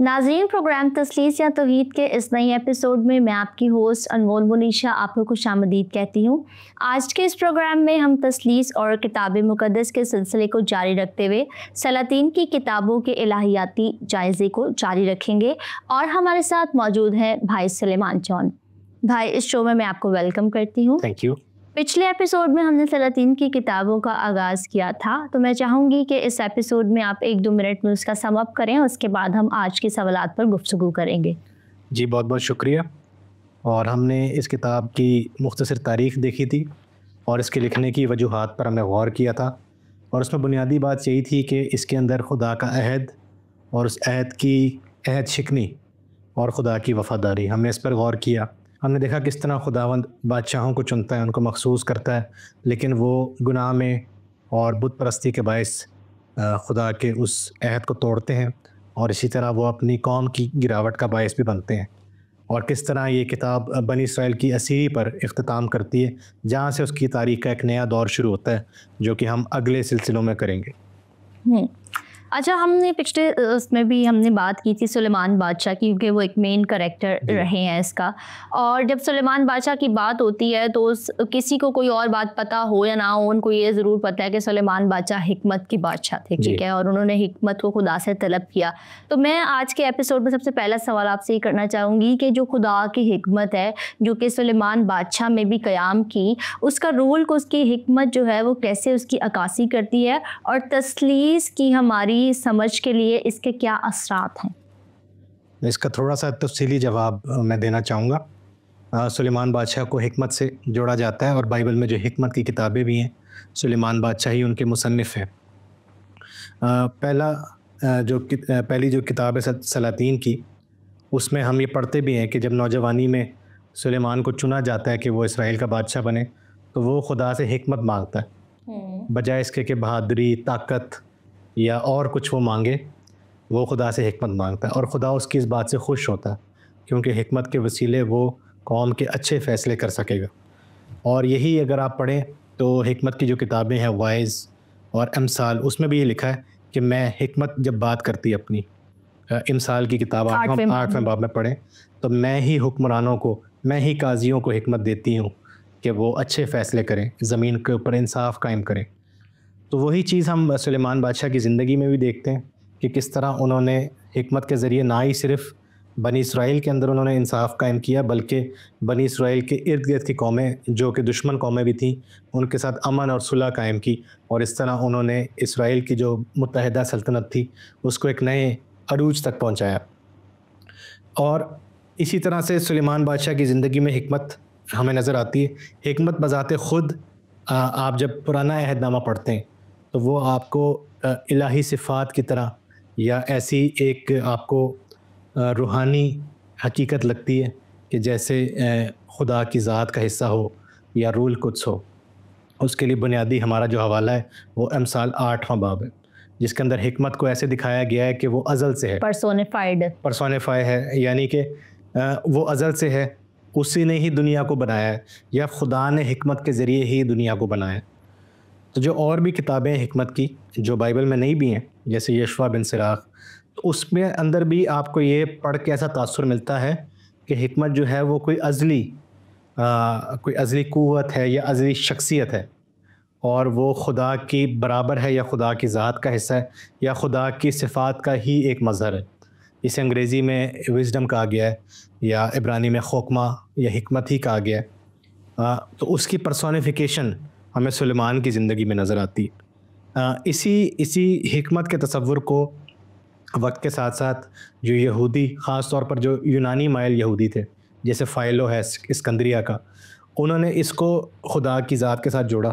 ناظرین، پروگرام تثلیث یا توحید کے اس نئی ایپیسوڈ میں میں آپ کی ہوسٹ انمول منیشا آپ کو خوش آمدید کہتی ہوں۔ آج کے اس پروگرام میں ہم تثلیث اور کتاب مقدس کے سلسلے کو جاری رکھتے ہوئے سلاطین کی کتابوں کے الہیاتی جائزے کو جاری رکھیں گے، اور ہمارے ساتھ موجود ہیں بھائی سلیمان چون۔ بھائی، اس شو میں آپ کو ویلکم کرتی ہوں۔ Thank you. پچھلے ایپیسوڈ میں ہم نے سلاطین کی کتابوں کا آغاز کیا تھا، تو میں چاہوں گی کہ اس ایپیسوڈ میں آپ 1-2 منٹ میں اس کا سم اپ کریں، اس کے بعد ہم آج کے سوالات پر گفتگو کریں گے۔ جی بہت بہت شکریہ۔ اور ہم نے اس کتاب کی مختصر تاریخ دیکھی تھی اور اس کے لکھنے کی وجوہات پر ہم نے غور کیا تھا، اور اس میں بنیادی بات یہی تھی کہ اس کے اندر خدا کا عہد اور اس عہد کی عہد شکنی اور خدا کی وفاداری، ہم نے اس پر غور کیا۔ ہم نے دیکھا کس طرح خداوند بادشاہوں کو چنتا ہے، ان کو مخصوص کرتا ہے، لیکن وہ گناہ میں اور بت پرستی کے باعث خدا کے اس عہد کو توڑتے ہیں، اور اسی طرح وہ اپنی قوم کی گراوٹ کا باعث بھی بنتے ہیں۔ اور کس طرح یہ کتاب بنی اسرائیل کی اسیری پر اختتام کرتی ہے، جہاں سے اس کی تاریخ کا ایک نیا دور شروع ہوتا ہے، جو کہ ہم اگلے سلسلوں میں کریں گے۔ اچھا، ہم نے پچھلے اس میں بھی ہم نے بات کی تھی سلیمان بادشاہ کی، کیونکہ وہ ایک مین کریکٹر رہے ہیں اس کا، اور جب سلیمان بادشاہ کی بات ہوتی ہے تو کسی کو کوئی اور بات پتہ ہو یا نہ ہو، ان کو یہ ضرور پتہ ہے کہ سلیمان بادشاہ حکمت کے بادشاہ تھے، ٹھیک ہے، اور انہوں نے حکمت کو خدا سے طلب کیا۔ تو میں آج کے ایپیسوڈ میں سب سے پہلا سوال آپ سے یہ کرنا چاہوں گی کہ جو خدا کی حکمت ہے جو کہ سلیمان بادشاہ میں بھی قیام کی، اس کا رول کو، اس کی حکمت جو ہے وہ کیسے اس کی عکاسی کرتی ہے، اور تثلیث کی ہماری سمجھ کے لیے اس کے کیا اثرات ہیں؟ اس کا تھوڑا سا تفصیلی جواب میں دینا چاہوں گا۔ سلیمان بادشاہ کو حکمت سے جوڑا جاتا ہے، اور بائبل میں جو حکمت کی کتابیں بھی ہیں، سلیمان بادشاہ ہی ان کے مصنف ہیں۔ پہلی جو کتاب ہے سلاطین کی، اس میں ہم یہ پڑھتے بھی ہیں کہ جب نوجوانی میں سلیمان کو چنا جاتا ہے کہ وہ اسرائیل کا بادشاہ بنے، تو وہ خدا سے حکمت مانگتا ہے، بجائے اس کے کہ بہادری، طاقت یا اور کچھ وہ مانگے، وہ خدا سے حکمت مانگتا ہے، اور خدا اس کی اس بات سے خوش ہوتا ہے، کیونکہ حکمت کے وسیلے وہ قوم کے اچھے فیصلے کر سکے گا۔ اور یہی اگر آپ پڑھیں تو حکمت کی جو کتابیں ہیں، وائز اور امثال، اس میں بھی یہ لکھا ہے کہ میں حکمت جب بات کرتی اپنی، امثال کی کتاب 8ویں باب میں پڑھیں تو میں ہی حکمرانوں کو، میں ہی قاضیوں کو حکمت دیتی ہوں کہ وہ اچھے فیصلے کریں، زمین کے اوپر انصاف قائم کریں۔ تو وہی چیز ہم سلیمان بادشاہ کی زندگی میں بھی دیکھتے ہیں کہ کس طرح انہوں نے حکمت کے ذریعے نہ ہی صرف بنی اسرائیل کے اندر انہوں نے انصاف قائم کیا، بلکہ بنی اسرائیل کے ارد گرد کی قومیں جو کہ دشمن قومیں بھی تھیں، ان کے ساتھ امن اور صلح قائم کی، اور اس طرح انہوں نے اسرائیل کی جو متحدہ سلطنت تھی اس کو ایک نئے عروج تک پہنچایا۔ اور اسی طرح سے سلیمان بادشاہ کی زندگی میں حکمت ہمیں نظر آتی ہے۔ حکمت بذات خود، آپ جب پرانا عہد نامہ پڑھتے ہیں تو وہ آپ کو الہی صفات کی طرح یا ایسی ایک آپ کو روحانی حقیقت لگتی ہے کہ جیسے خدا کی ذات کا حصہ ہو یا روح القدس ہو۔ اس کے لیے بنیادی ہمارا جو حوالہ ہے وہ امثال 8واں باب ہے، جس کے اندر حکمت کو ایسے دکھایا گیا ہے کہ وہ ازل سے ہے، پرسونیفائی ہے، یعنی کہ وہ ازل سے ہے، اسی نے ہی دنیا کو بنایا ہے، یا خدا نے حکمت کے ذریعے ہی دنیا کو بنایا ہے۔ تو جو اور بھی کتابیں حکمت کی جو بائبل میں نہیں بھی ہیں، جیسے یشوع بن سراخ، تو اس میں اندر بھی آپ کو یہ پڑھ کے ایسا تاثر ملتا ہے کہ حکمت جو ہے وہ کوئی ازلی قوت ہے یا ازلی شخصیت ہے، اور وہ خدا کی برابر ہے یا خدا کی ذات کا حصہ ہے یا خدا کی صفات کا ہی ایک مظہر ہے۔ اسے انگریزی میں وزڈم کہا گیا ہے، یا عبرانی میں خوکمہ یا حکمت ہی کہا گیا ہے۔ تو اس کی پرسونیفیکیشن ہمیں سلیمان کی زندگی میں نظر آتی ہے۔ اسی حکمت کے تصور کو وقت کے ساتھ ساتھ جو یہودی، خاص طور پر جو یونانی مائل یہودی تھے، جیسے فائلو ہے اسکندریہ کا، انہوں نے اس کو خدا کی ذات کے ساتھ جوڑا،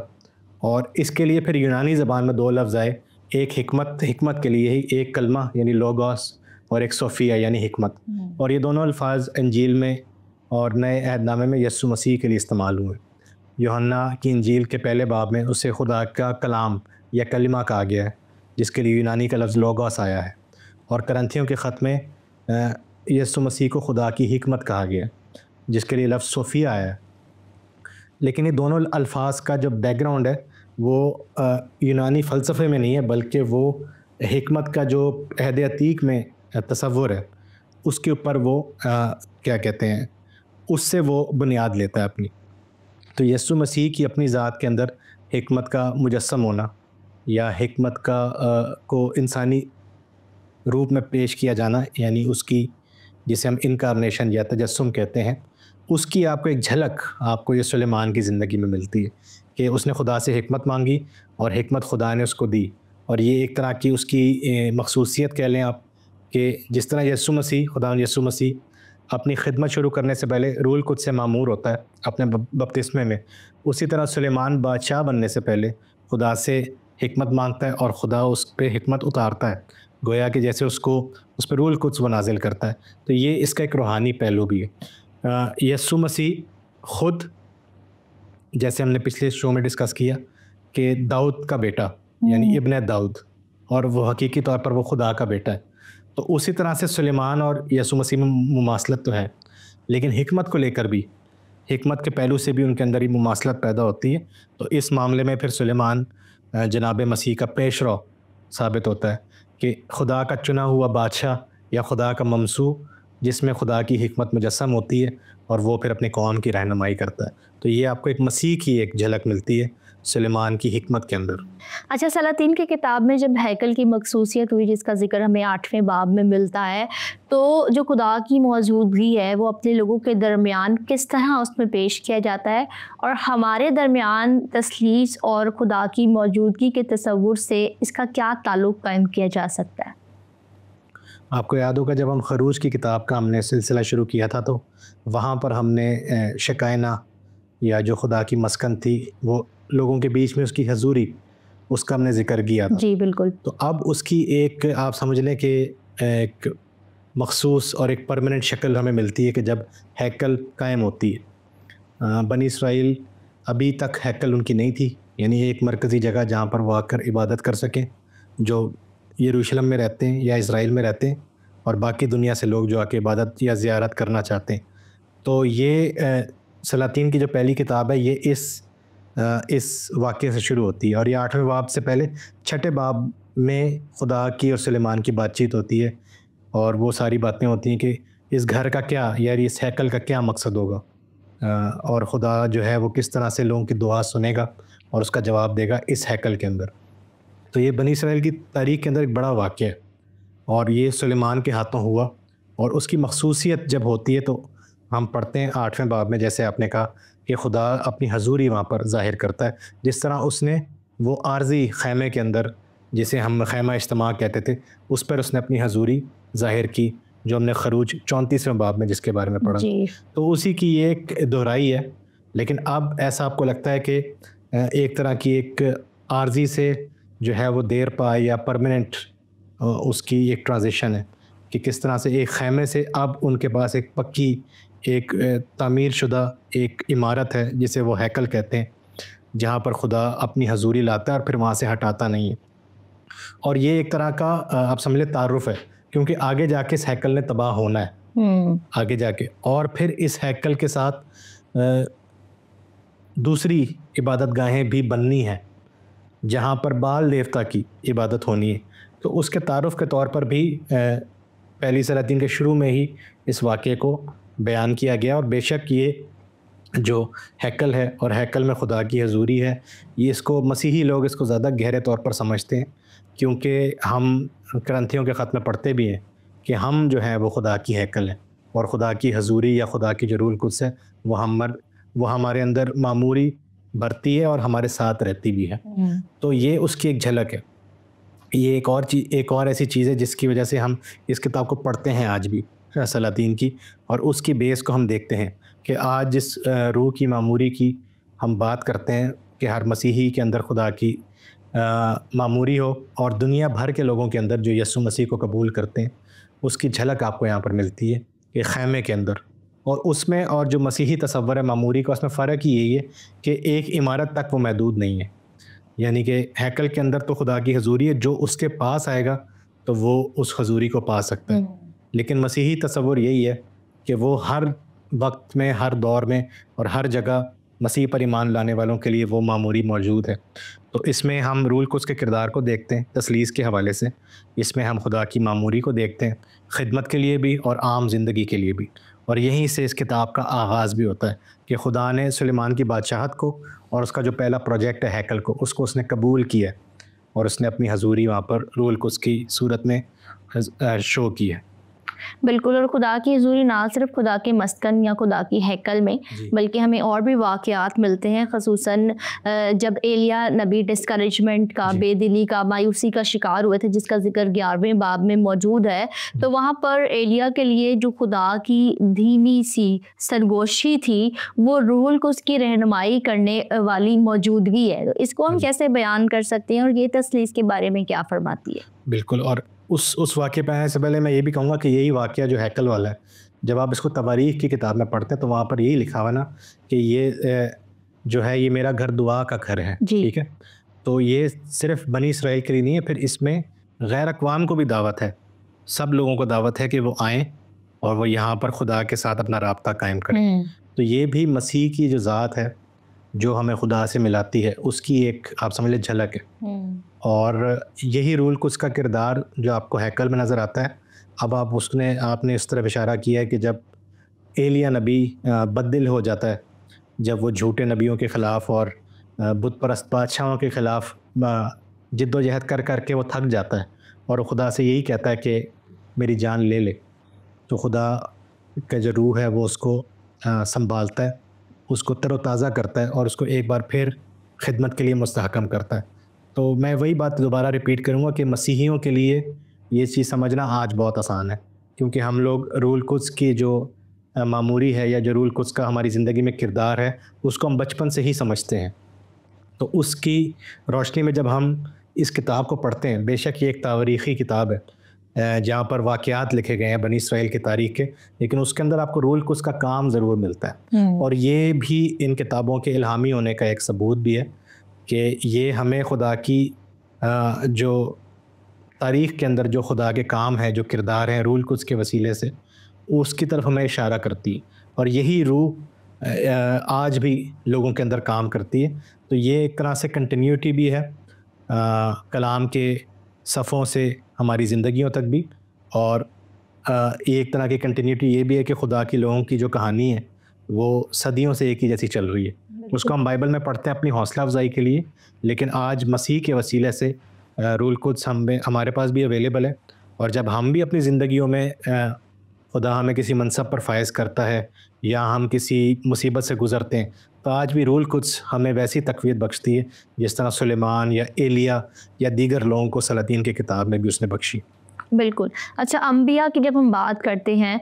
اور اس کے لیے پھر یونانی زبان میں 2 لفظ آئے، ایک حکمت کے لیے ہی ایک کلمہ یعنی لوگوس، اور ایک صوفیہ یعنی حکمت، اور یہ دونوں الفاظ انجیل میں اور نئے عہد نامے میں یسوع مسیح کے لیے استعمال ہوئے۔ یوحنا کی انجیل کے پہلے باب میں اسے خدا کا کلام یا کلمہ کہا گیا ہے، جس کے لیے یونانی کا لفظ لوگوس آیا ہے، اور کرنتھیوں کے خط میں یسوع مسیح کو خدا کی حکمت کہا گیا ہے، جس کے لیے لفظ صوفیہ آیا ہے۔ لیکن یہ دونوں الفاظ کا جو بیک گراؤنڈ ہے وہ یونانی فلسفے میں نہیں ہے، بلکہ وہ حکمت کا جو عہد عتیق میں تصور ہے اس کے اوپر وہ کیا کہتے ہیں اس سے وہ بنیاد لیتا ہے اپنی. تو یسوع مسیح کی اپنی ذات کے اندر حکمت کا مجسم ہونا یا حکمت کا کو انسانی روپ میں پیش کیا جانا، یعنی اس کی جسے ہم انکارنیشن یا تجسم کہتے ہیں، اس کی آپ کو ایک جھلک آپ کو یہ سلیمان کی زندگی میں ملتی ہے کہ اس نے خدا سے حکمت مانگی اور حکمت خدا نے اس کو دی. اور یہ ایک طرح کی اس کی مخصوصیت کہہ لیں آپ کہ جس طرح یسوع مسیح خدا یسوع مسیح اپنی خدمت شروع کرنے سے پہلے روح القدس سے معمور ہوتا ہے اپنے بپتسمے میں، اسی طرح سلیمان بادشاہ بننے سے پہلے خدا سے حکمت مانگتا ہے اور خدا اس پہ حکمت اتارتا ہے، گویا کہ جیسے اس پہ روح القدس وہ نازل کرتا ہے. تو یہ اس کا ایک روحانی پہلو بھی ہے. یسوع مسیح خود، جیسے ہم نے پچھلے شو میں ڈسکس کیا کہ داؤد کا بیٹا یعنی ابن داؤد، اور وہ حقیقی طور پر وہ خدا کا بیٹا ہے. تو اسی طرح سے سلیمان اور یسوع مسیح میں مماثلت تو ہے، لیکن حکمت کو لے کر بھی، حکمت کے پہلو سے بھی ان کے اندر ہی مماثلت پیدا ہوتی ہے. تو اس معاملے میں پھر سلیمان جناب مسیح کا پیش رو ثابت ہوتا ہے کہ خدا کا چنا ہوا بادشاہ یا خدا کا ممسوح جس میں خدا کی حکمت مجسم ہوتی ہے اور وہ پھر اپنی قوم کی رہنمائی کرتا ہے. تو یہ آپ کو ایک مسیح کی ایک جھلک ملتی ہے سلیمان کی حکمت کے اندر. اچھا، سلاطین کی کتاب میں جب ہیکل کی مخصوصیت ہوئی جس کا ذکر ہمیں 8ویں باب میں ملتا ہے، تو جو خدا کی موجودگی ہے وہ اپنے لوگوں کے درمیان کس طرح اس میں پیش کیا جاتا ہے، اور ہمارے درمیان تثلیث اور خدا کی موجودگی کے تصور سے اس کا کیا تعلق قائم کیا جا سکتا ہے؟ آپ کو یاد ہوگا جب ہم خروج کی کتاب کا ہم نے سلسلہ شروع کیا تھا تو وہاں پر ہم نے شکائنہ یا جو خدا کی مسکن تھی وہ لوگوں کے بیچ میں اس کی حضوری، اس کا ہم نے ذکر کیا تھا. جی بالکل. تو اب اس کی ایک آپ سمجھ لیں کہ ایک مخصوص اور ایک پرماننٹ شکل ہمیں ملتی ہے کہ جب ہیکل قائم ہوتی ہے. بنی اسرائیل ابھی تک ہیکل ان کی نہیں تھی، یعنی ایک مرکزی جگہ جہاں پر وہ آ کر عبادت کر سکیں، جو یروشلم میں رہتے ہیں یا اسرائیل میں رہتے ہیں اور باقی دنیا سے لوگ جو آ کے عبادت یا زیارت کرنا چاہتے ہیں. تو یہ سلاطین کی جو پہلی کتاب ہے یہ اس واقعے سے شروع ہوتی ہے، اور یہ 8ویں باب سے پہلے 6 باب میں خدا کی اور سلیمان کی بات چیت ہوتی ہے، اور وہ ساری باتیں ہوتی ہیں کہ اس گھر کا کیا، یعنی اس ہیکل کا کیا مقصد ہوگا، اور خدا جو ہے وہ کس طرح سے لوگوں کی دعا سنے گا اور اس کا جواب دے گا اس ہیکل کے اندر. تو یہ بنی اسرائیل کی تاریخ کے اندر ایک بڑا واقعہ ہے، اور یہ سلیمان کے ہاتھوں ہوا. اور اس کی مخصوصیت جب ہوتی ہے تو ہم پڑھتے ہیں 8ویں باب میں، جیسے آپ نے کہا کہ خدا اپنی حضوری وہاں پر ظاہر کرتا ہے، جس طرح اس نے وہ عارضی خیمے کے اندر جسے ہم خیمہ اجتماع کہتے تھے اس پر اس نے اپنی حضوری ظاہر کی، جو ہم نے خروج 34ویں باب میں جس کے بارے میں پڑھا. تو اسی کی یہ ایک دہرائی ہے. لیکن اب ایسا آپ کو لگتا ہے کہ ایک طرح کی ایک عارضی سے جو ہے وہ دیر پا یا پرماننٹ اس کی ایک ٹرانزیشن ہے کہ کس طرح سے ایک خیمے سے اب ان کے پاس ایک پکی ایک تعمیر شدہ ایک عمارت ہے جسے وہ ہیکل کہتے ہیں، جہاں پر خدا اپنی حضوری لاتا ہے اور پھر وہاں سے ہٹاتا نہیں ہے. اور یہ ایک طرح کا آپ سمجھ لیں تعارف ہے، کیونکہ آگے جا کے اس ہیکل نے تباہ ہونا ہے آگے جا کے، اور پھر اس ہیکل کے ساتھ دوسری عبادت گاہیں بھی بننی ہیں جہاں پر بال دیوتا کی عبادت ہونی ہے. تو اس کے تعارف کے طور پر بھی پہلی سلاطین کے شروع میں ہی اس واقعے کو بیان کیا گیا. اور بے شک یہ جو ہیکل ہے اور ہیکل میں خدا کی حضوری ہے، یہ اس کو مسیحی لوگ اس کو زیادہ گہرے طور پر سمجھتے ہیں، کیونکہ ہم کرنتھیوں کے خط میں پڑھتے بھی ہیں کہ ہم جو ہیں وہ خدا کی ہیکل ہیں، اور خدا کی حضوری یا خدا کی جو روح القدس ہے وہ ہمارے اندر معموری بھرتی ہے اور ہمارے ساتھ رہتی بھی ہے. تو یہ اس کی ایک جھلک ہے. یہ ایک اور ایسی چیز ہے جس کی وجہ سے ہم اس کتاب کو پڑھتے ہیں آج بھی، سلاطین کی، اور اس کی بیس کو ہم دیکھتے ہیں کہ آج جس روح کی معموری کی ہم بات کرتے ہیں کہ ہر مسیحی کے اندر خدا کی معموری ہو، اور دنیا بھر کے لوگوں کے اندر جو یسوع مسیح کو قبول کرتے ہیں اس کی جھلک آپ کو یہاں پر ملتی ہے کہ خیمے کے اندر. اور اس میں اور جو مسیحی تصور ہے معموری کا، اس میں فرق ہی یہی ہے کہ ایک عمارت تک وہ محدود نہیں ہے، یعنی کہ ہیکل کے اندر تو خدا کی حضوری ہے، جو اس کے پاس آئے گا تو وہ اس حضوری کو پا سکتا ہے. لیکن مسیحی تصور یہی ہے کہ وہ ہر وقت میں، ہر دور میں اور ہر جگہ مسیح پر ایمان لانے والوں کے لیے وہ معموری موجود ہے. تو اس میں ہم روح القدس کے کردار کو دیکھتے ہیں تثلیث کے حوالے سے، اس میں ہم خدا کی معموری کو دیکھتے ہیں خدمت کے لیے بھی اور عام زندگی کے لیے بھی. اور یہیں سے اس کتاب کا آغاز بھی ہوتا ہے کہ خدا نے سلیمان کی بادشاہت کو اور اس کا جو پہلا پروجیکٹ ہے ہیکل کو، اس کو اس نے قبول کیا اور اس نے اپنی حضوری وہاں پر روح القدس کی صورت میں شو کی ہے. بالکل. اور خدا کی حضوری نہ صرف خدا کے مسکن یا خدا کی ہیکل میں بلکہ ہمیں اور بھی واقعات ملتے ہیں، خصوصاً جب ایلیا نبی ڈسکریجمنٹ کا، بے دلی کا، مایوسی کا شکار ہوئے تھے، جس کا ذکر 11ویں باب میں موجود ہے. تو وہاں پر ایلیا کے لیے جو خدا کی دھیمی سی سرگوشی تھی وہ روح القدس کی رہنمائی کرنے والی موجودگی ہے. اس کو ہم کیسے بیان کر سکتے ہیں اور یہ تثلیث کے بارے میں کیا فرماتی ہے؟ بالکل. اور اس واقعے پہ آنے سے پہلے میں یہ بھی کہوں گا کہ یہی واقعہ جو ہیکل والا ہے، جب آپ اس کو تواریخ کی کتاب میں پڑھتے ہیں تو وہاں پر یہی لکھا ہوا نا کہ یہ جو ہے یہ میرا گھر دعا کا گھر ہے. ٹھیک ہے. تو یہ صرف بنی اسرائیل کے لیے نہیں ہے، پھر اس میں غیر اقوام کو بھی دعوت ہے، سب لوگوں کو دعوت ہے کہ وہ آئیں اور وہ یہاں پر خدا کے ساتھ اپنا رابطہ قائم کریں. تو یہ بھی مسیح کی جو ذات ہے جو ہمیں خدا سے ملاتی ہے اس کی ایک آپ سمجھ لیں جھلک ہے. اور یہی روح القدس کا کردار جو آپ کو ہیکل میں نظر آتا ہے. اب آپ نے اس طرف اشارہ کیا ہے کہ جب ایلیا نبی بددل ہو جاتا ہے، جب وہ جھوٹے نبیوں کے خلاف اور بت پرست بادشاہوں کے خلاف جد و جہد کر کے وہ تھک جاتا ہے اور خدا سے یہی کہتا ہے کہ میری جان لے لے، تو خدا کا جو روح ہے وہ اس کو سنبھالتا ہے، اس کو تر و تازہ کرتا ہے اور اس کو ایک بار پھر خدمت کے لیے مستحکم کرتا ہے. تو میں وہی بات دوبارہ ریپیٹ کروں گا کہ مسیحیوں کے لیے یہ چیز سمجھنا آج بہت آسان ہے، کیونکہ ہم لوگ روح القدس کی جو معموری ہے یا جو روح القدس کا ہماری زندگی میں کردار ہے اس کو ہم بچپن سے ہی سمجھتے ہیں. تو اس کی روشنی میں جب ہم اس کتاب کو پڑھتے ہیں، بے شک یہ ایک تاریخی کتاب ہے جہاں پر واقعات لکھے گئے ہیں بنی اسرائیل کی تاریخ کے، لیکن اس کے اندر آپ کو روح القدس کا کام ضرور ملتا ہے. اور یہ بھی ان کتابوں کے الہامی ہونے کا ایک ثبوت بھی ہے کہ یہ ہمیں خدا کی جو تاریخ کے اندر جو خدا کے کام ہیں، جو کردار ہیں روح القدس کے وسیلے سے، اس کی طرف ہمیں اشارہ کرتی ہے. اور یہی روح آج بھی لوگوں کے اندر کام کرتی ہے. تو یہ ایک طرح سے کنٹینیوٹی بھی ہے کلام کے صفوں سے ہماری زندگیوں تک بھی، اور ایک طرح کی کنٹینیوٹی یہ بھی ہے کہ خدا کی لوگوں کی جو کہانی ہے وہ صدیوں سے ایک ہی جیسی چل رہی ہے. اس کو ہم بائبل میں پڑھتے ہیں اپنی حوصلہ افزائی کے لیے، لیکن آج مسیح کے وسیلے سے روح القدس ہمارے پاس بھی اویلیبل ہے. اور جب ہم بھی اپنی زندگیوں میں خدا ہمیں کسی منصب پر فائز کرتا ہے یا ہم کسی مصیبت سے گزرتے ہیں، تو آج بھی روح القدس ہمیں ویسی تقویت بخشتی ہے جس طرح سلیمان یا ایلیا یا دیگر لوگوں کو سلاطین کی کتاب میں بھی اس نے بخشی. بالکل. اچھا، انبیاء کی جب ہم بات کرتے ہیں،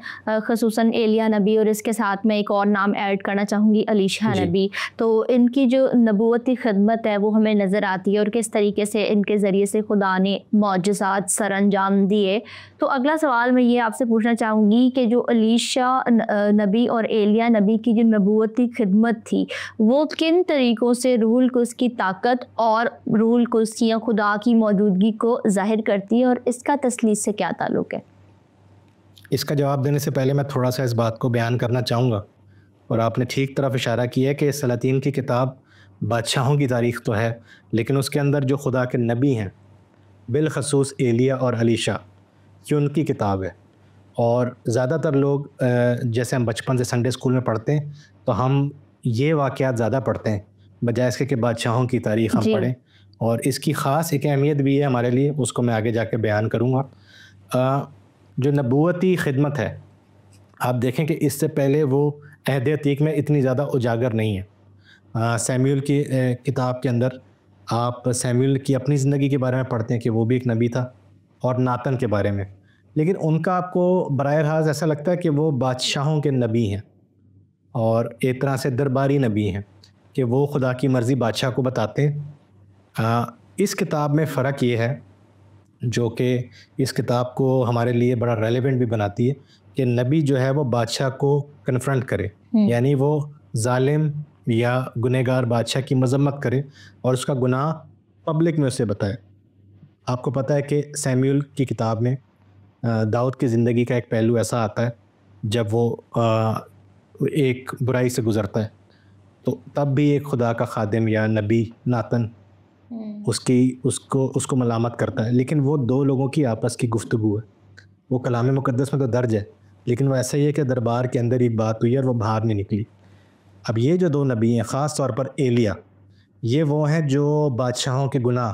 خصوصاً ایلیا نبی اور اس کے ساتھ میں ایک اور نام ایڈ کرنا چاہوں گی، الیشا نبی، تو ان کی جو نبوتی خدمت ہے وہ ہمیں نظر آتی ہے اور کس طریقے سے ان کے ذریعے سے خدا نے معجزات سر انجام دیے. تو اگلا سوال میں یہ آپ سے پوچھنا چاہوں گی کہ جو الیشا نبی اور ایلیا نبی کی جو نبوتی خدمت تھی وہ کن طریقوں سے روح القدس کی طاقت اور روح القدس کی یا خدا کی موجودگی کو ظاہر کرتی ہے، اور اس کا تثلیث سے کیا تعلق ہے؟ اس کا جواب دینے سے پہلے میں تھوڑا سا اس بات کو بیان کرنا چاہوں گا، اور آپ نے ٹھیک طرف اشارہ کیا ہے کہ سلاطین کی کتاب بادشاہوں کی تاریخ تو ہے، لیکن اس کے اندر جو خدا کے نبی ہیں بالخصوص ایلیا اور الیشا، یہ ان کی کتاب ہے. اور زیادہ تر لوگ جیسے ہم بچپن سے سنڈے اسکول میں پڑھتے ہیں تو ہم یہ واقعات زیادہ پڑھتے ہیں بجائے اس کے کہ بادشاہوں کی تاریخ ہم پڑھیں. اور اس کی خاص ایک اہمیت بھی ہے ہمارے لیے، اس کو میں آگے جا کے بیان کروں گا. جو نبوتی خدمت ہے، آپ دیکھیں کہ اس سے پہلے وہ عہد عتیق میں اتنی زیادہ اجاگر نہیں ہے. سیموئل کی کتاب کے اندر آپ سیموئل کی اپنی زندگی کے بارے میں پڑھتے ہیں کہ وہ بھی ایک نبی تھا، اور ناتن کے بارے میں، لیکن ان کا آپ کو براہ راست ایسا لگتا ہے کہ وہ بادشاہوں کے نبی ہیں اور ایک طرح سے درباری نبی ہیں کہ وہ خدا کی مرضی بادشاہ کو بتاتے ہیں. اس کتاب میں فرق یہ ہے جو کہ اس کتاب کو ہمارے لیے بڑا ریلیونٹ بھی بناتی ہے کہ نبی جو ہے وہ بادشاہ کو کنفرنٹ کرے، یعنی وہ ظالم یا گنہگار بادشاہ کی مذمت کرے اور اس کا گناہ پبلک میں اسے بتائے. آپ کو پتہ ہے کہ سیموئل کی کتاب میں داؤد کی زندگی کا ایک پہلو ایسا آتا ہے جب وہ ایک برائی سے گزرتا ہے، تو تب بھی ایک خدا کا خادم یا نبی ناتن اس کو ملامت کرتا ہے، لیکن وہ دو لوگوں کی آپس کی گفتگو ہے. وہ کلام مقدس میں تو درج ہے، لیکن وہ ایسا ہی ہے کہ دربار کے اندر ہی بات ہوئی اور وہ باہر نہیں نکلی۔ اب یہ جو 2 نبی ہیں، خاص طور پر ایلیا، یہ وہ ہیں جو بادشاہوں کے گناہ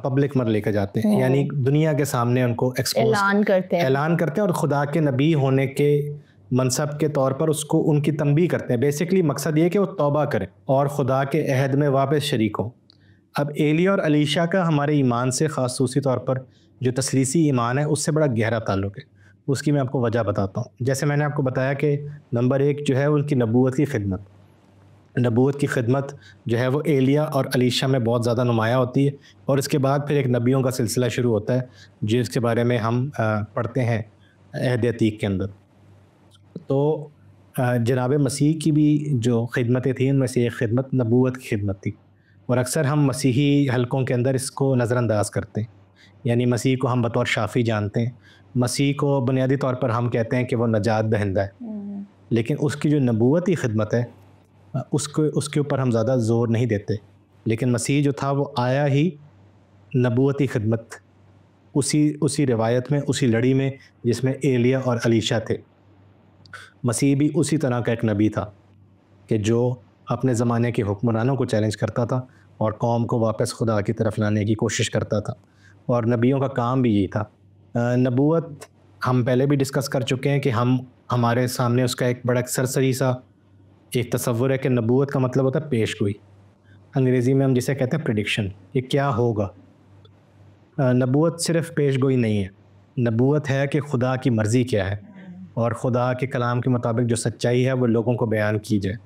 پبلک میں لے کے جاتے ہیں، یعنی دنیا کے سامنے ان کو ایکسپوز اعلان کرتے ہیں اور خدا کے نبی ہونے کے منصب کے طور پر اس کو ان کی تنبیہ کرتے ہیں۔ بیسکلی مقصد یہ کہ وہ توبہ کریں اور خدا کے عہد میں واپس شریک ہوں۔ اب ایلیا اور الیشا کا ہمارے ایمان سے خصوصی طور پر جو تثلیثی ایمان ہے اس سے بڑا گہرا تعلق ہے۔ اس کی میں آپ کو وجہ بتاتا ہوں۔ جیسے میں نے آپ کو بتایا کہ نمبر 1 جو ہے ان کی نبوت کی خدمت، نبوت کی خدمت جو ہے وہ ایلیا اور الیشا میں بہت زیادہ نمایاں ہوتی ہے، اور اس کے بعد پھر ایک نبیوں کا سلسلہ شروع ہوتا ہے جس کے بارے میں ہم پڑھتے ہیں عہد عتیق کے اندر۔ تو جناب مسیح کی بھی جو خدمتیں تھیں ان میں سے ایک خدمت نبوت کی خدمت تھی، اور اکثر ہم مسیحی حلقوں کے اندر اس کو نظر انداز کرتے ہیں، یعنی مسیح کو ہم بطور شافی جانتے ہیں، مسیح کو بنیادی طور پر ہم کہتے ہیں کہ وہ نجات دہندہ ہے، لیکن اس کی جو نبوتی خدمت ہے اس کے اوپر ہم زیادہ زور نہیں دیتے۔ لیکن مسیح جو تھا وہ آیا ہی نبوتی خدمت، اسی روایت میں، اسی لڑی میں جس میں ایلیا اور الیشا تھے۔ مسیح بھی اسی طرح کا ایک نبی تھا کہ جو اپنے زمانے کے حکمرانوں کو چیلنج کرتا تھا اور قوم کو واپس خدا کی طرف لانے کی کوشش کرتا تھا، اور نبیوں کا کام بھی یہی تھا۔ نبوت ہم پہلے بھی ڈسکس کر چکے ہیں کہ ہمارے سامنے اس کا ایک بڑا سرسری سا ایک تصور ہے کہ نبوت کا مطلب ہوتا ہے پیش گوئی، انگریزی میں ہم جسے کہتے ہیں پریڈکشن، یہ کیا ہوگا۔ نبوت صرف پیش گوئی نہیں ہے، نبوت ہے کہ خدا کی مرضی کیا ہے، اور خدا کے کلام کے مطابق جو سچائی ہے وہ لوگوں کو بیان کی جائے،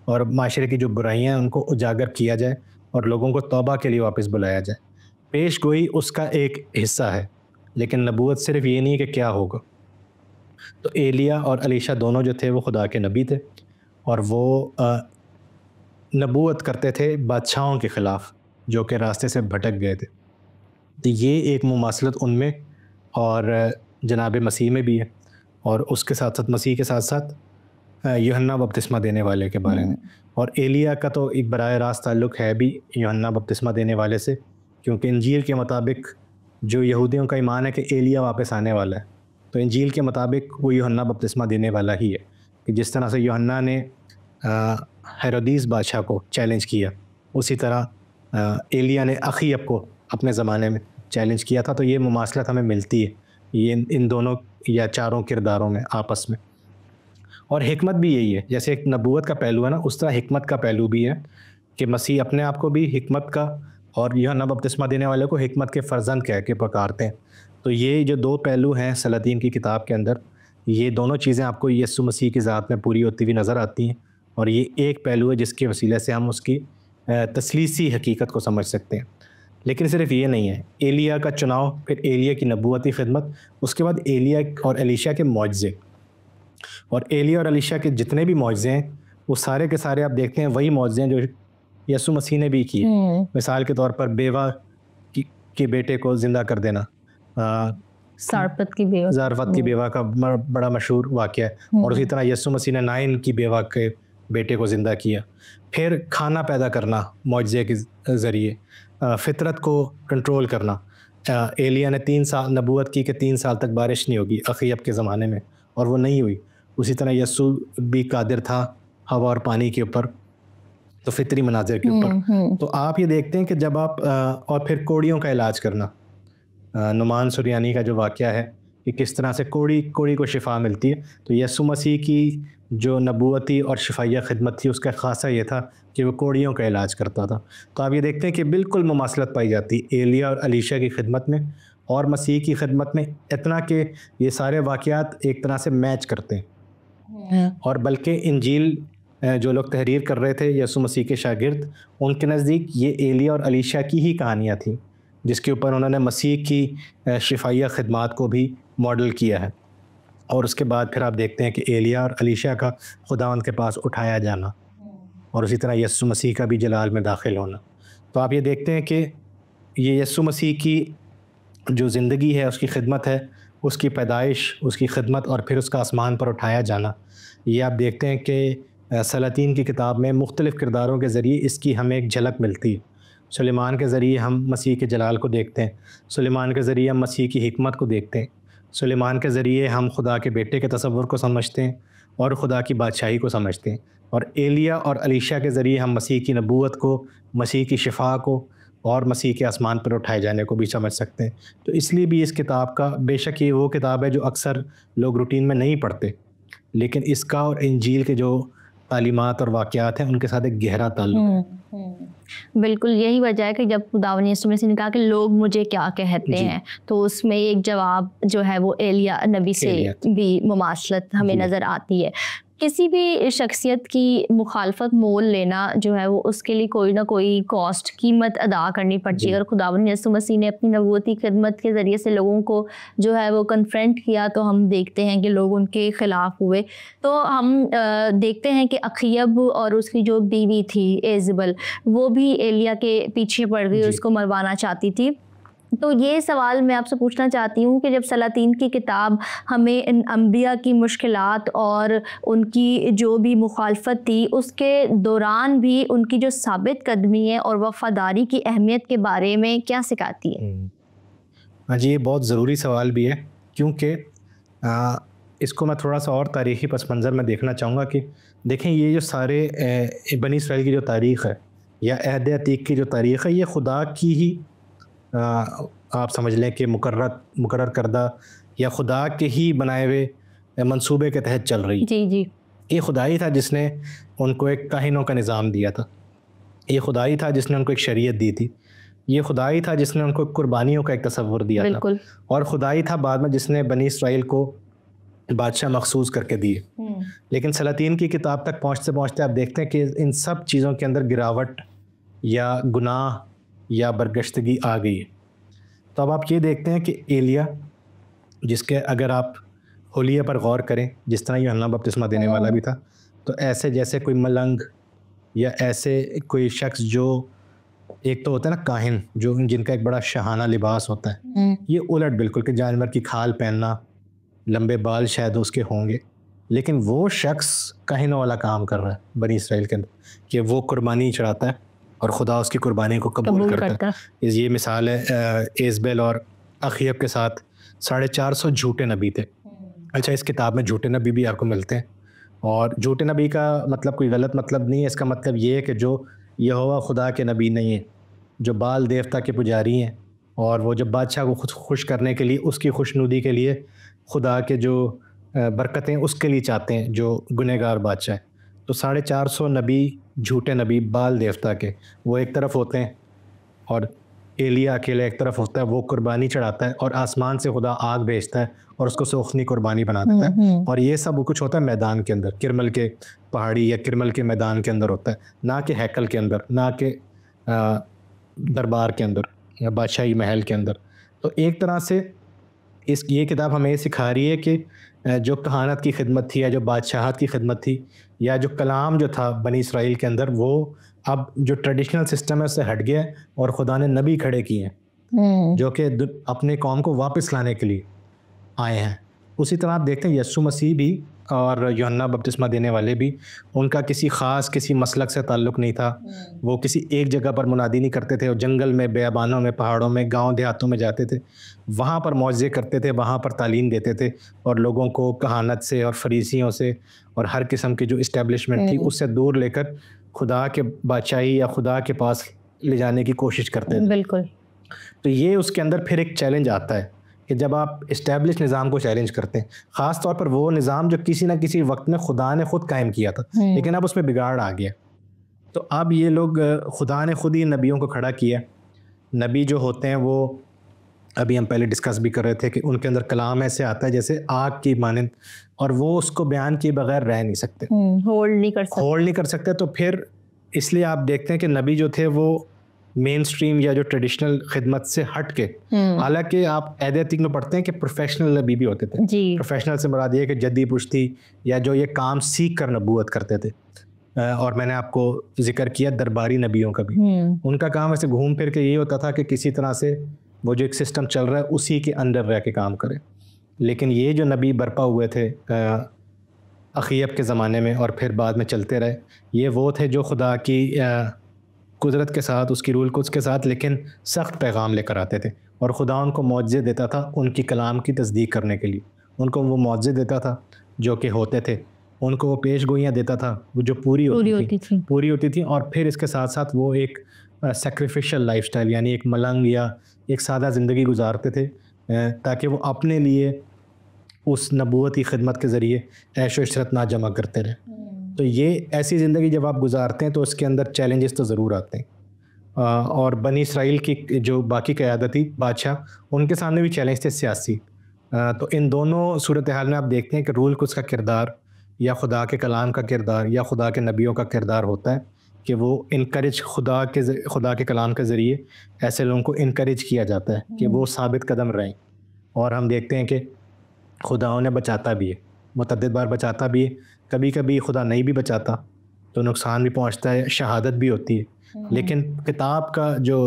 اور معاشرے کی جو برائیاں ہیں ان کو اجاگر کیا جائے اور لوگوں کو توبہ کے لیے واپس بلایا جائے۔ پیش گوئی اس کا ایک حصہ ہے، لیکن نبوت صرف یہ نہیں کہ کیا ہوگا۔ تو ایلیا اور الیشا دونوں جو تھے وہ خدا کے نبی تھے، اور وہ نبوت کرتے تھے بادشاہوں کے خلاف جو کہ راستے سے بھٹک گئے تھے۔ تو یہ ایک مماثلت ان میں اور جناب مسیح میں بھی ہے، اور اس کے ساتھ ساتھ مسیح کے ساتھ ساتھ یوحنا بپتسمہ دینے والے کے بارے میں۔ اور ایلیا کا تو ایک براہ راست تعلق ہے بھی یوحنا بپتسمہ دینے والے سے، کیونکہ انجیل کے مطابق جو یہودیوں کا ایمان ہے کہ ایلیا واپس آنے والا ہے، تو انجیل کے مطابق وہ یوحنا بپتسمہ دینے والا ہی ہے، کہ جس طرح سے یوحنا نے ہیرودیس بادشاہ کو چیلنج کیا، اسی طرح ایلیا نے اخیب کو اپنے زمانے میں چیلنج کیا تھا۔ تو یہ مماثلت ہمیں ملتی ہے یہ ان دونوں یا چاروں کرداروں میں آپس میں۔ اور حکمت بھی یہی ہے، جیسے ایک نبوت کا پہلو ہے نا، اس طرح حکمت کا پہلو بھی ہے کہ مسیح اپنے آپ کو بھی حکمت کا اور یوحنا بپتسمہ دینے والے کو حکمت کے فرزند کہہ کے پکارتے ہیں۔ تو یہ جو 2 پہلو ہیں سلاطین کی کتاب کے اندر، یہ دونوں چیزیں آپ کو یسوع مسیح کی ذات میں پوری ہوتی ہوئی نظر آتی ہیں، اور یہ ایک پہلو ہے جس کے وسیلے سے ہم اس کی تثلیثی حقیقت کو سمجھ سکتے ہیں۔ لیکن صرف یہ نہیں ہے، ایلیا کا چناؤ، پھر ایلیا کی نبوتی خدمت، اس کے بعد ایلیا اور الیشا کے معجزے، اور ایلیا اور الیشا کے جتنے بھی معجزے ہیں وہ سارے کے سارے آپ دیکھتے ہیں وہی معجزے ہیں جو یسوع مسیح نے بھی کیے۔ مثال کے طور پر بیوہ کے بیٹے کو زندہ کر دینا، زارفت کی بیوہ کا بڑا مشہور واقعہ ہے، اور اسی طرح یسوع مسیح نے نائن کی بیوہ کے بیٹے کو زندہ کیا۔ پھر کھانا پیدا کرنا معجزے کے ذریعے، فطرت کو کنٹرول کرنا۔ ایلیا نے 3 سال نبوت کی کہ 3 سال تک بارش نہیں ہوگی اخیب کے زمانے میں، اور وہ نہیں ہوئی۔ اسی طرح یسوع بھی قادر تھا ہوا اور پانی کے اوپر، تو فطری مناظر کے اوپر۔ تو آپ یہ دیکھتے ہیں کہ جب آپ اور پھر کوڑیوں کا علاج کرنا، نعمان سریانی کا جو واقعہ ہے کہ کس طرح سے کوڑی کو شفا ملتی ہے، تو یسوع مسیح کی جو نبوتی اور شفائیہ خدمت تھی اس کا خاصہ یہ تھا کہ وہ کوڑیوں کا علاج کرتا تھا۔ تو آپ یہ دیکھتے ہیں کہ بالکل مماثلت پائی جاتی ہے ایلیا اور الیشا کی خدمت میں اور مسیح کی خدمت میں، اتنا کہ یہ سارے واقعات ایک طرح سے میچ کرتے ہیں۔ اور بلکہ انجیل جو لوگ تحریر کر رہے تھے یسوع مسیح کے شاگرد، ان کے نزدیک یہ ایلیا اور الیشا کی ہی کہانیاں تھیں جس کے اوپر انہوں نے مسیح کی شفائیہ خدمات کو بھی ماڈل کیا ہے۔ اور اس کے بعد پھر آپ دیکھتے ہیں کہ ایلیا اور الیشا کا خداوند کے پاس اٹھایا جانا، اور اسی طرح یسوع مسیح کا بھی جلال میں داخل ہونا۔ تو آپ یہ دیکھتے ہیں کہ یہ یسوع مسیح کی جو زندگی ہے، اس کی خدمت ہے، اس کی پیدائش، اس کی خدمت، اور پھر اس کا آسمان پر اٹھایا جانا، یہ آپ دیکھتے ہیں کہ سلاطین کی کتاب میں مختلف کرداروں کے ذریعے اس کی ہمیں ایک جھلک ملتی ہے۔ سلیمان کے ذریعے ہم مسیح کے جلال کو دیکھتے ہیں، سلیمان کے ذریعے ہم مسیح کی حکمت کو دیکھتے ہیں، سلیمان کے ذریعے ہم خدا کے بیٹے کے تصور کو سمجھتے ہیں اور خدا کی بادشاہی کو سمجھتے ہیں، اور ایلیا اور علیشہ کے ذریعے ہم مسیح کی نبوت کو، مسیح کی شفا کو اور مسیح کے آسمان پر اٹھائے جانے کو بھی سمجھ سکتے ہیں۔ تو اس لیے بھی اس کتاب کا، بے شک یہ وہ کتاب ہے جو اکثر لوگ روٹین میں نہیں پڑھتے، لیکن اس کا اور انجیل کے جو تعلیمات اور واقعات ہیں ان کے ساتھ ایک گہرا تعلق ہے۔ بالکل یہی وجہ ہے کہ جب خداوند یسوع مسیح نے کہا کہ لوگ مجھے کیا کہتے ہیں، تو اس میں ایک جواب جو ہے وہ ایلیا نبی سے بھی مماثلت ہمیں نظر آتی ہے۔ کسی بھی شخصیت کی مخالفت مول لینا جو ہے وہ اس کے لیے کوئی نہ کوئی کاسٹ، قیمت ادا کرنی پڑتی ہے۔ اگر خداوند یسوع مسیح نے اپنی نبوتی خدمت کے ذریعے سے لوگوں کو جو ہے وہ کنفرنٹ کیا تو ہم دیکھتے ہیں کہ لوگ ان کے خلاف ہوئے۔ تو ہم دیکھتے ہیں کہ اخیب اور اس کی جو بیوی تھی ایزبل، وہ بھی ایلیا کے پیچھے پڑ گئی، اس کو مروانا چاہتی تھی۔ تو یہ سوال میں آپ سے پوچھنا چاہتی ہوں کہ جب سلاطین کی کتاب ہمیں ان انبیاء کی مشکلات اور ان کی جو بھی مخالفت تھی اس کے دوران بھی ان کی جو ثابت قدمی ہے اور وفاداری کی اہمیت کے بارے میں کیا سکھاتی ہے؟ ہاں جی، یہ بہت ضروری سوال بھی ہے، کیونکہ اس کو میں تھوڑا سا اور تاریخی پس منظر میں دیکھنا چاہوں گا کہ دیکھیں یہ جو سارے بنی اسرائیل کی جو تاریخ ہے یا عہد عتیق کی جو تاریخ ہے، یہ خدا کی ہی آپ سمجھ لیں کہ مقرر کردہ یا خدا کے ہی بنائے ہوئے منصوبے کے تحت چل رہی ہے۔ جی یہ خدا ہی تھا جس نے ان کو ایک کاہنوں کا نظام دیا تھا، یہ خدا ہی تھا جس نے ان کو ایک شریعت دی تھی، یہ خدا ہی تھا جس نے ان کو قربانیوں کا ایک تصور دیا تھا، اور خدا ہی تھا بعد میں جس نے بنی اسرائیل کو بادشاہ مخصوص کر کے دیے۔ لیکن سلاطین کی کتاب تک پہنچتے پہنچتے آپ دیکھتے ہیں کہ ان سب چیزوں کے اندر گراوٹ یا گناہ یا برگشتگی آ گئی ہے۔ تو اب آپ یہ دیکھتے ہیں کہ ایلیا، جس کے اگر آپ حلیے پر غور کریں، جس طرح یوحنا بپتسمہ دینے والا بھی تھا، تو ایسے جیسے کوئی ملنگ یا ایسے کوئی شخص جو ایک تو ہوتا ہے نا کاہن، جو جن کا ایک بڑا شاہانہ لباس ہوتا ہے، یہ الٹ بالکل کہ جانور کی کھال پہننا، لمبے بال شاید اس کے ہوں گے، لیکن وہ شخص کاہنوں والا کام کر رہا ہے بنی اسرائیل کے اندر کہ وہ قربانی چڑھاتا ہے اور خدا اس کی قربانی کو قبول کرتا ہے۔ یہ مثال ہے ایزبیل اور اخیب کے ساتھ 450 جھوٹے نبی تھے۔ اچھا، اس کتاب میں جھوٹے نبی بھی آپ کو ملتے ہیں، اور جھوٹے نبی کا مطلب کوئی غلط مطلب نہیں ہے، اس کا مطلب یہ ہے کہ جو یہوہ خدا کے نبی نہیں ہیں، جو بال دیوتا کے پجاری ہیں، اور وہ جب بادشاہ کو خود خوش کرنے کے لیے، اس کی خوشنودی کے لیے خدا کے جو برکتیں اس کے لیے چاہتے ہیں، جو گنہگار بادشاہ ہے۔ تو 450 نبی، جھوٹے نبی بال دیوتا کے، وہ ایک طرف ہوتے ہیں، اور ایلیا اکیلے ایک طرف ہوتا ہے، وہ قربانی چڑھاتا ہے اور آسمان سے خدا آگ بھیجتا ہے اور اس کو سوکھنی قربانی بنا دیتا ہے، اور یہ سب کچھ ہوتا ہے میدان کے اندر، کرمل کے پہاڑی یا کرمل کے میدان کے اندر ہوتا ہے، نہ کہ ہیکل کے اندر، نہ کہ دربار کے اندر یا بادشاہی محل کے اندر۔ تو ایک طرح سے یہ کتاب ہمیں یہ سکھا رہی ہے کہ جو کہانت کی خدمت تھی یا جو بادشاہت کی خدمت تھی یا جو کلام جو تھا بنی اسرائیل کے اندر، وہ اب جو ٹریڈیشنل سسٹم ہے اس سے ہٹ گیا ہے، اور خدا نے نبی کھڑے کیے ہیں جو کہ اپنے قوم کو واپس لانے کے لیے آئے ہیں۔ اسی طرح آپ دیکھتے ہیں یسوع مسیح بھی اور یوحنا بپتسمہ دینے والے بھی، ان کا کسی خاص کسی مسلک سے تعلق نہیں تھا، وہ کسی ایک جگہ پر منادی نہیں کرتے تھے، وہ جنگل میں، بیابانوں میں، پہاڑوں میں، گاؤں دیہاتوں میں جاتے تھے، وہاں پر معجزے کرتے تھے، وہاں پر تعلیم دیتے تھے، اور لوگوں کو کہانت سے اور فریسیوں سے اور ہر قسم کی جو اسٹیبلشمنٹ تھی اس سے دور لے کر خدا کے بادشاہی یا خدا کے پاس لے جانے کی کوشش کرتے تھے۔ بالکل۔ تو یہ اس کے اندر پھر ایک چیلنج آتا ہے کہ جب آپ اسٹیبلش نظام کو چیلنج کرتے ہیں، خاص طور پر وہ نظام جو کسی نہ کسی وقت میں خدا نے خود قائم کیا تھا، لیکن اب اس میں بگاڑ آ گیا، تو اب یہ لوگ، خدا نے خود ہی نبیوں کو کھڑا کیا۔ نبی جو ہوتے ہیں وہ ابھی ہم پہلے ڈسکس بھی کر رہے تھے کہ ان کے اندر کلام ایسے آتا ہے جیسے آگ کی مانند، اور وہ اس کو بیان کیے بغیر رہ نہیں سکتے، ہولڈ نہیں کر سکتے۔ تو پھر اس لیے آپ دیکھتے ہیں کہ نبی جو تھے وہ مین سٹریم یا جو ٹریڈیشنل خدمت سے ہٹ کے، حالانکہ آپ عہد عتیق میں پڑھتے ہیں کہ پروفیشنل نبی بھی ہوتے تھے، پروفیشنل سے مراد یہ کہ جدی پشتی یا جو یہ کام سیکھ کر نبوت کرتے تھے، اور میں نے آپ کو ذکر کیا درباری نبیوں کا بھی، ان کا کام ایسے گھوم پھر کے یہ ہوتا تھا کہ کسی طرح سے وہ جو ایک سسٹم چل رہا ہے اسی کے اندر رہ کے کام کرے۔ لیکن یہ جو نبی برپا ہوئے تھے اخیب کے زمانے میں اور پھر بعد میں چلتے رہے، یہ وہ تھے جو خدا کی قدرت کے ساتھ، اس کی رول قدس کے ساتھ، لیکن سخت پیغام لے کر آتے تھے، اور خدا ان کو معجزے دیتا تھا ان کی کلام کی تصدیق کرنے کے لیے. ان کو وہ معجزے دیتا تھا جو کہ ہوتے تھے, ان کو وہ پیش گوئیاں دیتا تھا وہ جو پوری ہوتی تھیں. اور پھر اس کے ساتھ ساتھ وہ ایک سیکریفیشل لائف سٹائل یعنی ایک ملنگ یا ایک سادہ زندگی گزارتے تھے تاکہ وہ اپنے لیے اس نبوتی خدمت کے ذریعے عیش و عشرت نہ جمع کرتے رہیں. تو یہ ایسی زندگی جب آپ گزارتے ہیں تو اس کے اندر چیلنجز تو ضرور آتے ہیں. اور بنی اسرائیل کی جو باقی قیادتی بادشاہ ان کے سامنے بھی چیلنج تھے سیاسی. تو ان دونوں صورتحال میں آپ دیکھتے ہیں کہ رول کس کا کردار یا خدا کے کلام کا کردار یا خدا کے نبیوں کا کردار ہوتا ہے کہ وہ انکریج خدا کے کلام کے ذریعے ایسے لوگوں کو انکریج کیا جاتا ہے کہ وہ ثابت قدم رہیں. اور ہم دیکھتے ہیں کہ خدا انہیں بچاتا بھی ہے, متعدد بار بچاتا بھی ہے. کبھی کبھی خدا نہیں بھی بچاتا تو نقصان بھی پہنچتا ہے, شہادت بھی ہوتی ہے. لیکن کتاب کا جو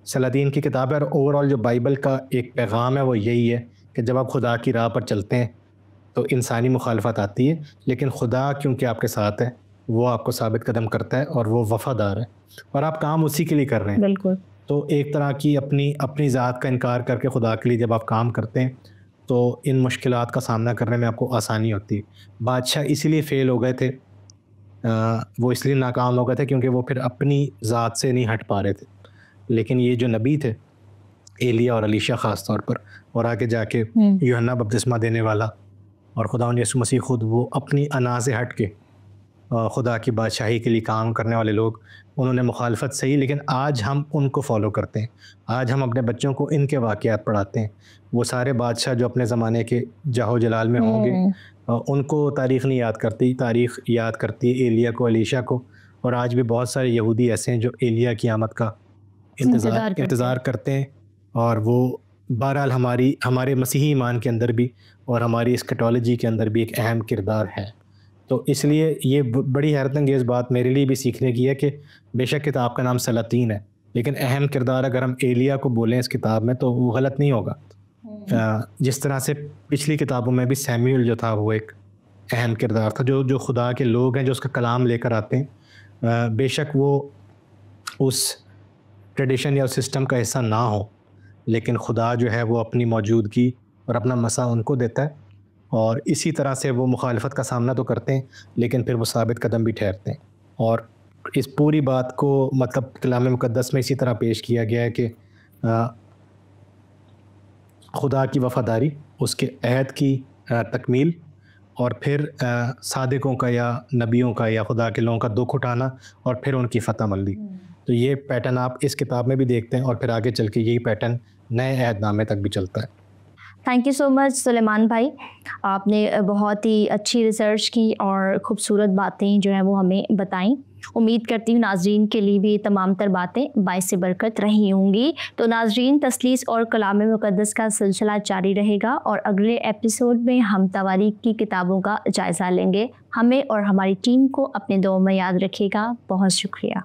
سلاطین کی کتاب ہے اور اوور آل جو بائبل کا ایک پیغام ہے وہ یہی ہے کہ جب آپ خدا کی راہ پر چلتے ہیں تو انسانی مخالفت آتی ہے لیکن خدا کیونکہ آپ کے ساتھ ہے وہ آپ کو ثابت قدم کرتا ہے اور وہ وفادار ہے اور آپ کام اسی کے لیے کر رہے ہیں. بالکل. تو ایک طرح کی اپنی ذات کا انکار کر کے خدا کے لیے جب آپ کام کرتے ہیں تو ان مشکلات کا سامنا کرنے میں آپ کو آسانی ہوتی ہے. بادشاہ اسی لیے فیل ہو گئے تھے, وہ اس لیے ناکام ہو گئے تھے کیونکہ وہ پھر اپنی ذات سے نہیں ہٹ پا رہے تھے. لیکن یہ جو نبی تھے ایلیا اور الیشا خاص طور پر اور آگے جا کے یوحنا بپتسمہ دینے والا اور خداوند یسوع مسیح خود, وہ اپنی انا سے ہٹ کے خدا کی بادشاہی کے لیے کام کرنے والے لوگ, انہوں نے مخالفت صحیح لیکن آج ہم ان کو فالو کرتے ہیں. آج ہم اپنے بچوں کو ان کے واقعات پڑھاتے ہیں. وہ سارے بادشاہ جو اپنے زمانے کے جاہ و جلال میں ہوں گے ان کو تاریخ نہیں یاد کرتی, تاریخ یاد کرتی ہے ایلیا کو, الیشا کو. اور آج بھی بہت سارے یہودی ایسے ہیں جو ایلیا کی آمد کا انتظار کرتے ہیں. اور وہ بہرحال ہمارے مسیحی ایمان کے اندر بھی اور ہماری اسکیٹالوجی کے اندر بھی ایک اہم کردار ہے. تو اس لیے یہ بڑی حیرت انگیز بات میرے لیے بھی سیکھنے کی ہے کہ بے شک کتاب کا نام سلاطین ہے لیکن اہم کردار اگر ہم ایلیا کو بولیں اس کتاب میں تو وہ غلط نہیں ہوگا. جس طرح سے پچھلی کتابوں میں بھی سیمیول جو تھا وہ ایک اہم کردار تھا. جو خدا کے لوگ ہیں جو اس کا کلام لے کر آتے ہیں بے شک وہ اس ٹریڈیشن یا سسٹم کا حصہ نہ ہو لیکن خدا جو ہے وہ اپنی موجودگی اور اپنا مسا ان کو دیتا ہے اور اسی طرح سے وہ مخالفت کا سامنا تو کرتے ہیں لیکن پھر وہ ثابت قدم بھی ٹھہرتے ہیں. اور اس پوری بات کو مطلب کلام مقدس میں اسی طرح پیش کیا گیا ہے کہ خدا کی وفاداری, اس کے عہد کی تکمیل اور پھر صادقوں کا یا نبیوں کا یا خدا کے لوگوں کا دکھ اٹھانا اور پھر ان کی فتح مندی. تو یہ پیٹرن آپ اس کتاب میں بھی دیکھتے ہیں اور پھر آگے چل کے یہی پیٹرن نئے عہد نامے تک بھی چلتا ہے. تھینک یو سو مچ سلیمان بھائی, آپ نے بہت ہی اچھی ریسرچ کی اور خوبصورت باتیں جو ہیں وہ ہمیں بتائیں. امید کرتی ہوں ناظرین کے لیے بھی تمام تر باتیں باعث برکت رہی ہوں گی. تو ناظرین, تثلیث اور کلام مقدس کا سلسلہ جاری رہے گا اور اگلے ایپیسوڈ میں ہم تواریخ کی کتابوں کا جائزہ لیں گے. ہمیں اور ہماری ٹیم کو اپنے دعاؤں میں یاد رکھیے گا. بہت شکریہ.